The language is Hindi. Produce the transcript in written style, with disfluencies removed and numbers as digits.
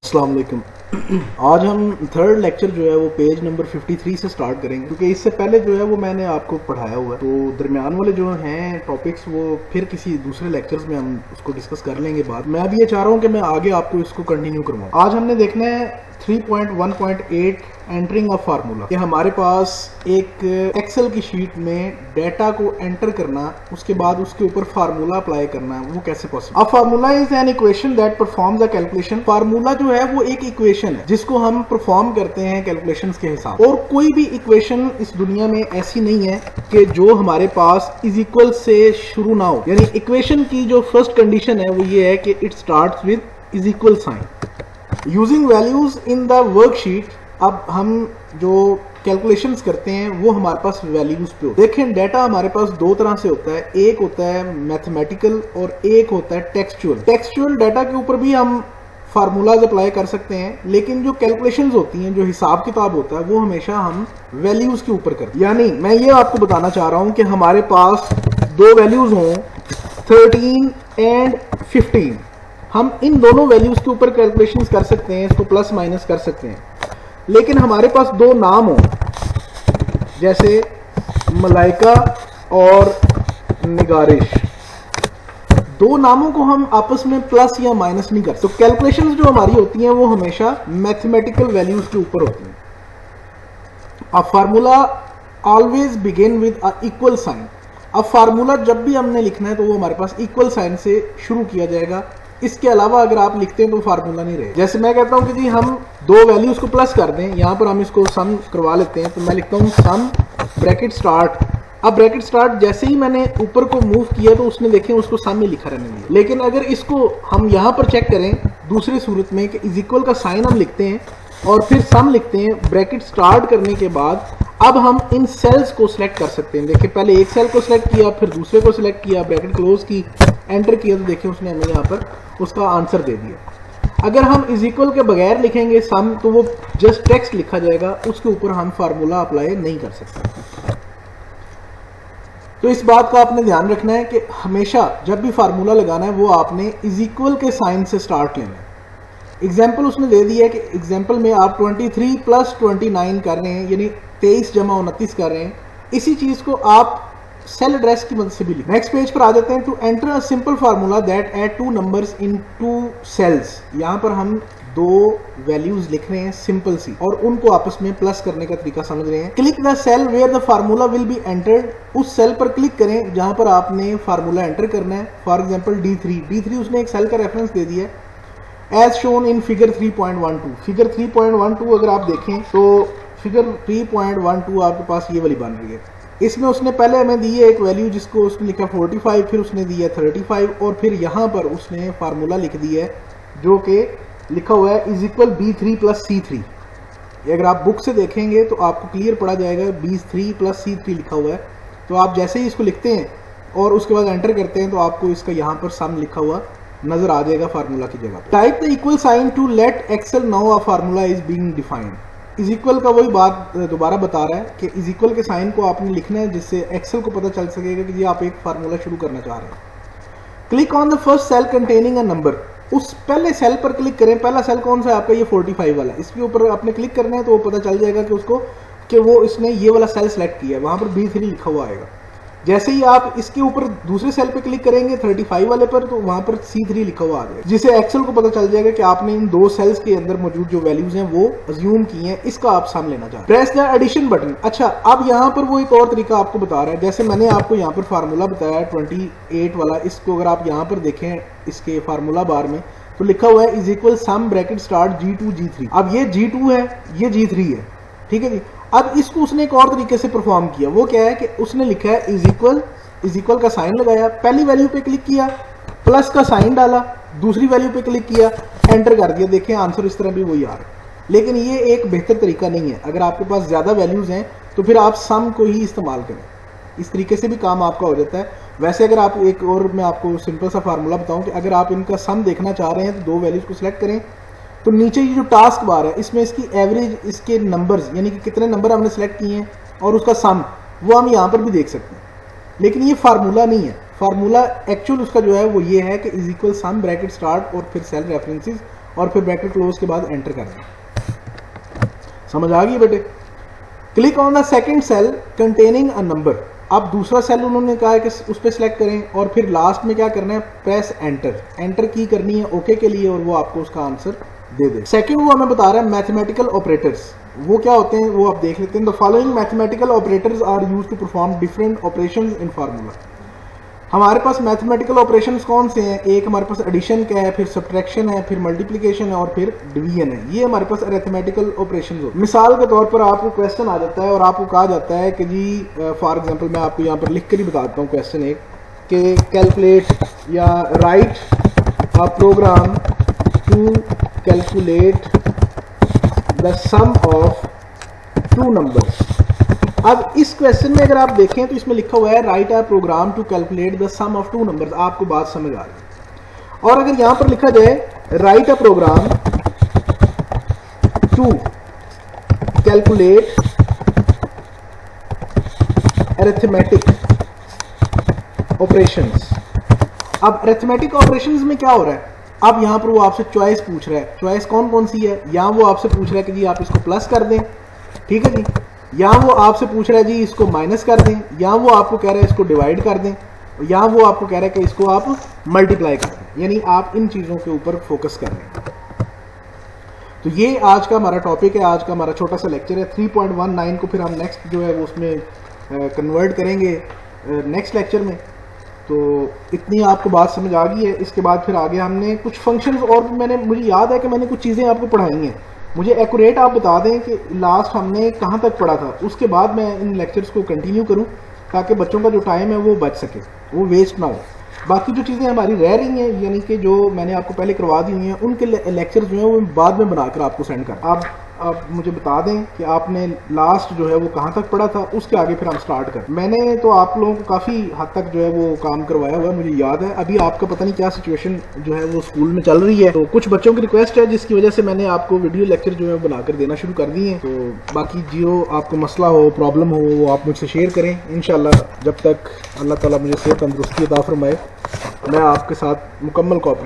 अस्सलाम वालेकुम। आज हम थर्ड लेक्चर जो है वो पेज नंबर 53 से स्टार्ट करेंगे, क्योंकि इससे पहले जो है वो मैंने आपको पढ़ाया हुआ है, तो दरमियान वाले जो हैं टॉपिक्स वो फिर किसी दूसरे लेक्चर्स में हम उसको डिस्कस कर लेंगे बाद। मैं अब ये चाह रहा हूँ कि मैं आगे आपको इसको कंटिन्यू करवाऊँ। आज हमने देखना है 3.1.8 एंटरिंग ऑफ फार्मूला। कि हमारे पास एक एक्सेल की शीट में डेटा को एंटर करना, उसके बाद उसके ऊपर फार्मूला अप्लाई करना, वो कैसे पॉसिबल। अब formula is an equation that performs a calculation. Formula जो है वो एक इक्वेशन है जिसको हम परफॉर्म करते हैं कैलकुलेशंस के हिसाब। और कोई भी इक्वेशन इस दुनिया में ऐसी नहीं है कि जो हमारे पास इज इक्वल से शुरू ना हो। यानी इक्वेशन की जो फर्स्ट कंडीशन है वो ये है कि it starts with is equal sign. Using values in the worksheet, अब हम जो कैलकुलेशंस करते हैं वो हमारे पास वैल्यूज पे होते हैं। देखें, डेटा हमारे पास दो तरह से होता है, एक होता है मैथमेटिकल और एक होता है टेक्सचुअल। टेक्सचुअल डेटा के ऊपर भी हम फार्मूलाज अप्लाई कर सकते हैं, लेकिन जो कैलकुलेशंस होती हैं, जो हिसाब किताब होता है, वो हमेशा हम वैल्यूज के ऊपर करते हैं। यानी मैं ये आपको बताना चाह रहा हूं कि हमारे पास दो वैल्यूज हों 13 एंड 15, हम इन दोनों वैल्यूज के ऊपर कैलकुलेशंस कर सकते हैं, इसको प्लस माइनस कर सकते हैं। लेकिन हमारे पास दो नाम हो, जैसे मलाइका और निगारिश, दो नामों को हम आपस में प्लस या माइनस नहीं कर सकते। तो कैलकुलेशंस जो हमारी होती हैं वो हमेशा मैथमेटिकल वैल्यूज के ऊपर होती हैं। A formula always begin with a equal sign. अब फार्मूला जब भी हमने लिखना है तो वो हमारे पास इक्वल साइन से शुरू किया जाएगा। इसके अलावा अगर आप लिखते हैं तो फार्मूला नहीं रहेगा। जैसे मैं कहता हूं कि जी हम दो वैल्यूज को प्लस कर दें, यहां पर हम इसको सम करवा लेते हैं, तो मैं लिखता हूं सम ब्रैकेट स्टार्ट। अब ब्रैकेट स्टार्ट जैसे ही मैंने ऊपर को मूव किया तो उसने देखें उसको सम में लिखा रहने दिया। लेकिन अगर इसको हम यहां पर चेक करें दूसरी सूरत में कि इज इक्वल का साइन हम लिखते हैं और फिर सम लिखते हैं, ब्रैकेट स्टार्ट करने के बाद अब हम इन सेल्स को सिलेक्ट कर सकते हैं। देखिए, पहले एक सेल को सिलेक्ट किया, फिर दूसरे को सिलेक्ट किया, ब्रैकेट क्लोज की, एंटर किया, तो देखिए उसने हमें यहाँ पर उसका आंसर दे दिया। अगर हम इज इक्वल के बगैर लिखेंगे सम, तो वो जस्ट टेक्स्ट लिखा जाएगा, उसके ऊपर हम फार्मूला अप्लाई नहीं कर सकते। तो इस बात का आपने ध्यान रखना है कि हमेशा जब भी फार्मूला लगाना है वो आपने इज इक्वल के साइन से स्टार्ट लेना है। एग्जाम्पल उसने दे दिया है कि एग्जाम्पल में आप 23 प्लस 29 कर रहे हैं, यानी 23 जमा 29 कर रहे हैं। इसी चीज को आप सेल एड्रेस की मदद से भी लिखें। नेक्स्ट पेज पर आ जाते हैं। To enter a simple formula that add two numbers in two cells. यहाँ पर हम दो वैल्यूज लिख रहे हैं सिंपल सी, और उनको आपस में प्लस करने का तरीका समझ रहे हैं। Click the cell where the formula will be entered. उस सेल पर क्लिक करें जहां पर आपने फार्मूला एंटर करना है। फॉर एग्जाम्पल D3 उसने एक सेल का रेफरेंस दे दिया है as shown in figure 3.12। Figure 3.12 अगर आप देखें तो फिगर 3.12 आपके पास ये वाली बन रही है। इसमें उसने पहले हमें दी है एक वैल्यू जिसको उसने लिखा 45, फिर उसने दिया 35, और फिर यहाँ पर उसने फार्मूला लिख दिया है जो कि लिखा हुआ है is equal B3 plus C3। अगर आप बुक से देखेंगे तो आपको क्लियर पड़ा जाएगा B3 प्लस C3 लिखा हुआ है। तो आप जैसे ही इसको लिखते हैं और उसके बाद एंटर करते हैं तो आपको इसका यहाँ पर सम लिखा हुआ नजर आ जाएगा फार्मूला की जगह। Type the equal sign to let Excel know a formula is being defined. Is equal का वही बात दोबारा बता रहा है कि इज इक्वल के साइन को आपने लिखना है जिससे एक्सेल को पता चल सकेगा कि जी आप एक फार्मूला शुरू करना चाह रहे हैं। Click on the first cell containing a number. उस पहले सेल पर क्लिक करें। पहला सेल कौन सा है आपका? ये 45 वाला। इसके ऊपर आपने क्लिक करना है तो वो पता चल जाएगा कि उसको कि वो इसने ये वाला सेल सेलेक्ट किया है, वहां पर B3 लिखा हुआ आएगा। जैसे ही आप इसके ऊपर दूसरे सेल पे क्लिक करेंगे 35 वाले पर, तो वहां पर C3 लिखा हुआ आ जाएगा, जिससे एक्सेल को पता चल जाएगा कि आपने इन दो सेल्स के अंदर मौजूद जो वैल्यूज हैं वो अज्यूम की हैं, इसका आप सम लेना चाहते हैं। Press the addition button. अच्छा, अब यहाँ पर वो एक और तरीका आपको बता रहा है। जैसे मैंने आपको यहाँ पर फार्मूला बताया 28 वाला, इसको अगर आप यहाँ पर देखें इसके फार्मूला बार में तो लिखा हुआ है is equal some bracket start G2 G3। अब ये G2 है, ये G3 है, ठीक है जी। अब इसको उसने एक और तरीके से परफॉर्म किया। वो क्या है कि उसने लिखा है इज इक्वल का साइन लगाया, पहली वैल्यू पे क्लिक किया, प्लस का साइन डाला, दूसरी वैल्यू पे क्लिक किया, एंटर कर दिया। देखें आंसर इस तरह भी वही आ रहा है। लेकिन ये एक बेहतर तरीका नहीं है। अगर आपके पास ज्यादा वैल्यूज हैं तो फिर आप सम को ही इस्तेमाल करें, इस तरीके से भी काम आपका हो जाता है। वैसे अगर आप एक और मैं आपको सिंपल सा फार्मूला बताऊं कि अगर आप इनका सम देखना चाह रहे हैं तो दो वैल्यूज को सिलेक्ट करें, तो नीचे ये जो टास्क बार है इसमें इसकी एवरेज, इसके नंबर्स यानी कि कितने नंबर हमने सेलेक्ट किए हैं और उसका सम, वो हम यहाँ पर भी देख सकते हैं। लेकिन ये फार्मूला नहीं है। फार्मूला एक्चुअल उसका जो है वो ये है कि is equal some bracket start और फिर सेल रेफरेंसेस और फिर ब्रैकेट क्लोज के बाद एंटर कर दें। समझ आ गई बेटे? Click on the second cell containing a number. अब दूसरा सेल उन्होंने कहा है कि उस पर सिलेक्ट करें और फिर लास्ट में क्या करना है, प्रेस एंटर। एंटर की करनी है ओके के लिए और वो आपको उसका आंसर दे दे। सेकंड वो हमें बता रहा है मैथमेटिकल ऑपरेटर्स। वो क्या होते हैं वो आप देख लेते हैं। The following mathematical operators are used to perform different operations in formula. हमारे पास मैथमेटिकल ऑपरेशंस कौन से हैं? एक हमारे पास एडिशन का है, फिर सब्ट्रैक्शन है, फिर मल्टीप्लिकेशन है और फिर डिवीजन है। ये हमारे पास अरिथमेटिकल ऑपरेशंस होते हैं। मिसाल के तौर पर आपको क्वेश्चन आ जाता है और आपको कहा जाता है कि जी फॉर एग्जांपल मैं आपको यहाँ पर लिख कर ही बताता हूँ क्वेश्चन एक, कि कैलकुलेट या write a program to calculate the sum of two numbers. अब इस क्वेश्चन में अगर आप देखें तो इसमें लिखा हुआ है write a program to calculate the sum of two numbers. आपको बात समझ आ रही है? और अगर यहां पर लिखा जाए write a program to calculate arithmetic operations. अब अरिथमेटिक ऑपरेशंस में क्या हो रहा है? अब यहां पर वो आपसे चॉइस पूछ रहा है। चॉइस कौन कौन सी है? या वो आपसे पूछ रहा है कि जी आप इसको प्लस कर दें, ठीक है जी, या वो आपसे पूछ रहा है जी इसको माइनस कर दें, या वो आपको कह रहा है इसको डिवाइड कर दें, या वो आपको कह रहा है कि इसको आप मल्टीप्लाई कर दें। यानी आप इन चीज़ों के ऊपर फोकस कर रहे हैं। तो ये आज का हमारा टॉपिक है, आज का हमारा छोटा सा लेक्चर है। 3.19 को फिर हम नेक्स्ट जो है वो उसमें कन्वर्ट करेंगे नेक्स्ट लेक्चर में। तो इतनी आपको बात समझ आ गई है। इसके बाद फिर आगे हमने कुछ फंक्शंस और मुझे याद है कि मैंने कुछ चीज़ें आपको पढ़ाई हैं। मुझे एक्यूरेट आप बता दें कि लास्ट हमने कहाँ तक पढ़ा था, उसके बाद मैं इन लेक्चर्स को कंटिन्यू करूं ताकि बच्चों का जो टाइम है वो बच सके, वो वेस्ट ना हो। बाकी जो चीज़ें हमारी रह रही हैं यानी कि जो मैंने आपको पहले करवा दी हुई हैं उनके लेक्चर्स जो हैं वो बाद में बनाकर आपको सेंड कर। आप मुझे बता दें कि आपने लास्ट जो है वो कहाँ तक पढ़ा था, उसके आगे फिर हम स्टार्ट कर। मैंने तो आप लोगों को काफ़ी हद तक जो है वो काम करवाया हुआ है, मुझे याद है। अभी आपका पता नहीं क्या सिचुएशन जो है वो स्कूल में चल रही है, तो कुछ बच्चों की रिक्वेस्ट है जिसकी वजह से मैंने आपको वीडियो लेक्चर जो है बनाकर देना शुरू कर दिए हैं। तो बाकी जो आपको मसला हो, प्रॉब्लम हो, वो आप मुझसे शेयर करें। इंशाल्लाह जब तक अल्लाह ताला मुझे सेहत तंदुरुस्ती अता फरमाए मैं आपके साथ मुकम्मल कोऑपरेट